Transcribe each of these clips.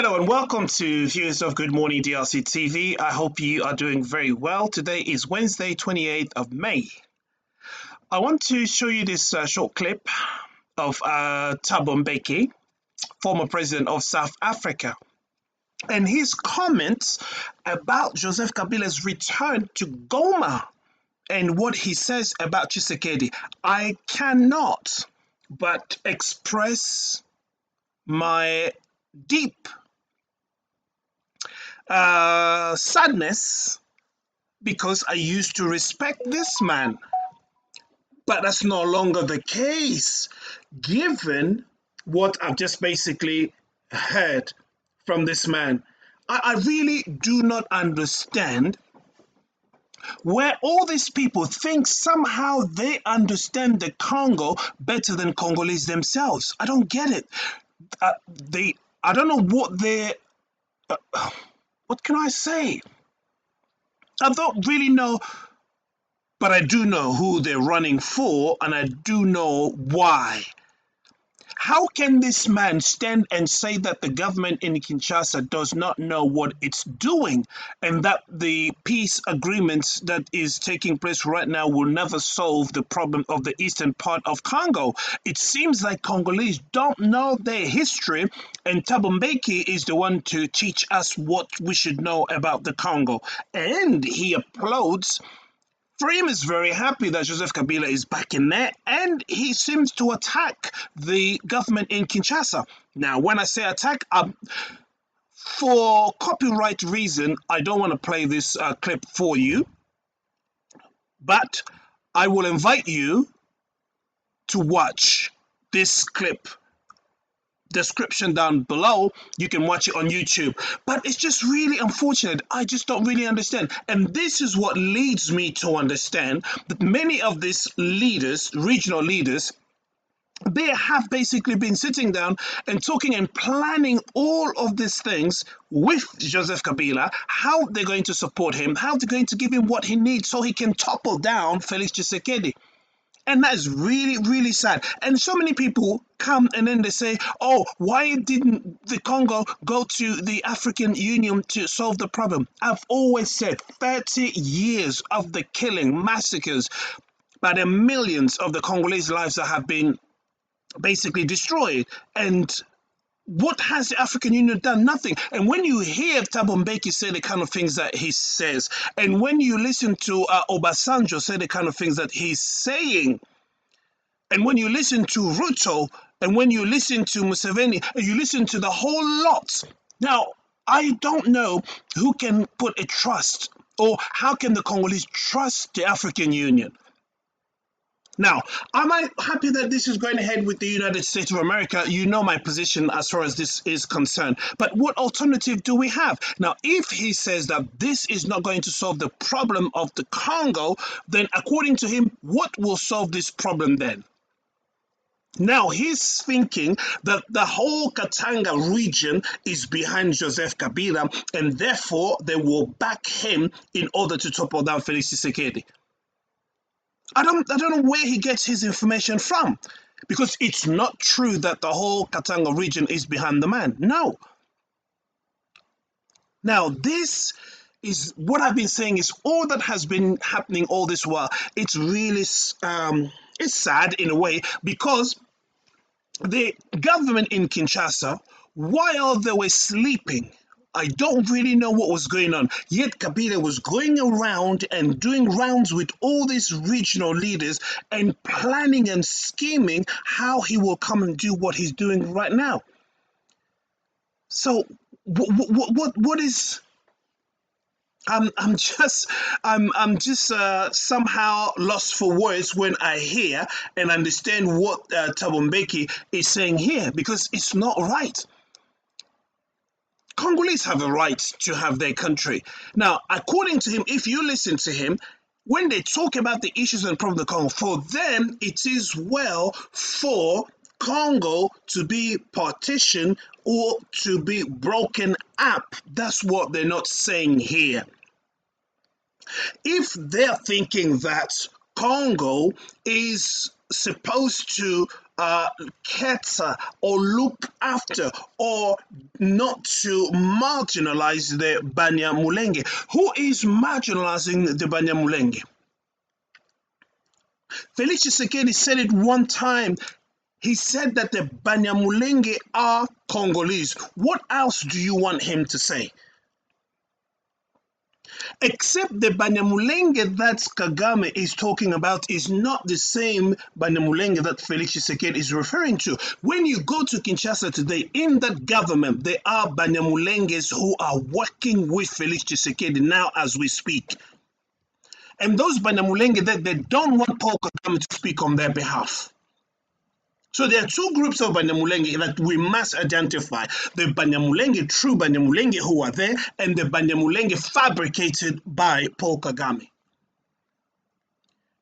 Hello and welcome to viewers of Good Morning DRC TV. I hope you are doing very well. Today is Wednesday, 28th of May. I want to show you this short clip of Thabo Mbeki, former president of South Africa, and his comments about Joseph Kabila's return to Goma and what he says about Tshisekedi. I cannot but express my deep sadness because I used to respect this man, but that's no longer the case given what I've just basically heard from this man. I really do not understand where all these people think somehow they understand the Congo better than Congolese themselves. I don't get it. I don't know what can I say? I don't really know, but I do know who they're running for, and I do know why. How can this man stand and say that the government in Kinshasa does not know what it's doing and that the peace agreements that is taking place right now will never solve the problem of the eastern part of Congo? It seems like Congolese don't know their history, and Thabo Mbeki is the one to teach us what we should know about the Congo. And he applauds. Frame is very happy that Joseph Kabila is back in there, and he seems to attack the government in Kinshasa. Now, when I say attack, for copyright reason, I don't want to play this clip for you, but I will invite you to watch this clip. Description down below, you can watch it on YouTube, but it's just really unfortunate. I just don't really understand, and this is what leads me to understand that many of these leaders, regional leaders, they have basically been sitting down and talking and planning all of these things with Joseph Kabila, how they're going to support him, how they're going to give him what he needs so he can topple down Felix Tshisekedi. And that is really, really sad. And so many people come and then they say, oh, why didn't the Congo go to the African Union to solve the problem? I've always said 30 years of the killing, massacres, by the millions of the Congolese lives that have been basically destroyed. And what has the African Union done? Nothing. And when you hear Thabo Mbeki say the kind of things that he says, and when you listen to Obasanjo say the kind of things that he's saying, and when you listen to Ruto, and when you listen to Museveni, and you listen to the whole lot, now, I don't know who can put a trust, or how can the Congolese trust the African Union? Now, am I happy that this is going ahead with the United States of America? You know my position as far as this is concerned. But what alternative do we have? Now, if he says that this is not going to solve the problem of the Congo, then according to him, what will solve this problem then? Now, he's thinking that the whole Katanga region is behind Joseph Kabila, and therefore they will back him in order to topple down Felix Tshisekedi. I don't know where he gets his information from, because it's not true that the whole Katanga region is behind the man. No. Now, this is what I've been saying is all that has been happening all this while. It's really it's sad in a way, because the government in Kinshasa, while they were sleeping, I don't really know what was going on. Yet Kabila was going around and doing rounds with all these regional leaders and planning and scheming how he will come and do what he's doing right now. So what is? I'm just somehow lost for words when I hear and understand what Thabo Mbeki is saying here, because it's not right. Congolese have a right to have their country. Now, according to him, if you listen to him, when they talk about the issues and problems of the Congo, for them, it is well for Congo to be partitioned or to be broken up. That's what they're not saying here. If they're thinking that Congo is supposed to cater or look after or not to marginalize the Banyamulenge. Who is marginalizing the Banyamulenge? Felix Tshisekedi said it one time. He said that the Banyamulenge are Congolese. What else do you want him to say? Except the Banyamulenge that Kagame is talking about is not the same Banyamulenge that Felix Tshisekedi is referring to. When you go to Kinshasa today, in that government, there are Banyamulenges who are working with Felix Tshisekedi now as we speak. And those Banyamulenge, they don't want Paul Kagame to speak on their behalf. So there are two groups of Banyamulenge that we must identify. The Banyamulenge, true Banyamulenge who are there, and the Banyamulenge fabricated by Paul Kagame.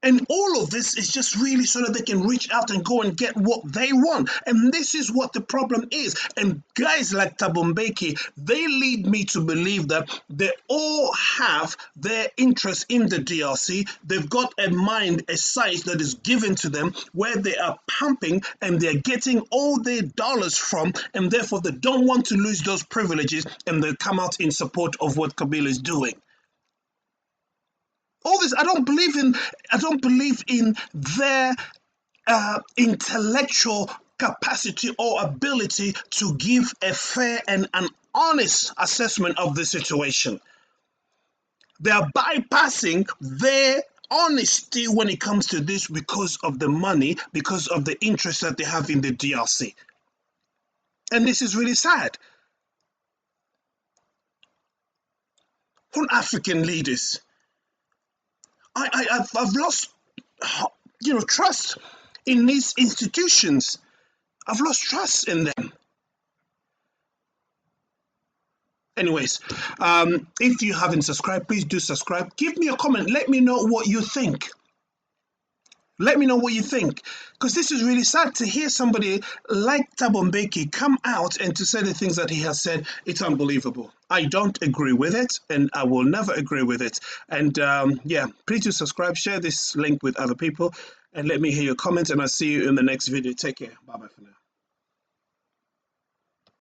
And all of this is just really so that they can reach out and go and get what they want. And this is what the problem is. And guys like Thabo Mbeki, they lead me to believe that they all have their interest in the DRC. They've got a mind, a size that is given to them where they are pumping and they're getting all their dollars from, and therefore they don't want to lose those privileges, and they come out in support of what Kabila is doing. All this, I don't believe in their intellectual capacity or ability to give a fair and an honest assessment of the situation. They are bypassing their honesty when it comes to this because of the money, because of the interest that they have in the DRC. And this is really sad. For African leaders, I've lost, trust in these institutions. I've lost trust in them. Anyways, if you haven't subscribed, please do subscribe. Give me a comment. Let me know what you think. Let me know what you think, because this is really sad to hear somebody like Thabo Mbeki come out and to say the things that he has said. It's unbelievable. I don't agree with it, and I will never agree with it. And yeah, please do subscribe, share this link with other people, and let me hear your comments, and I'll see you in the next video. Take care. Bye bye for now.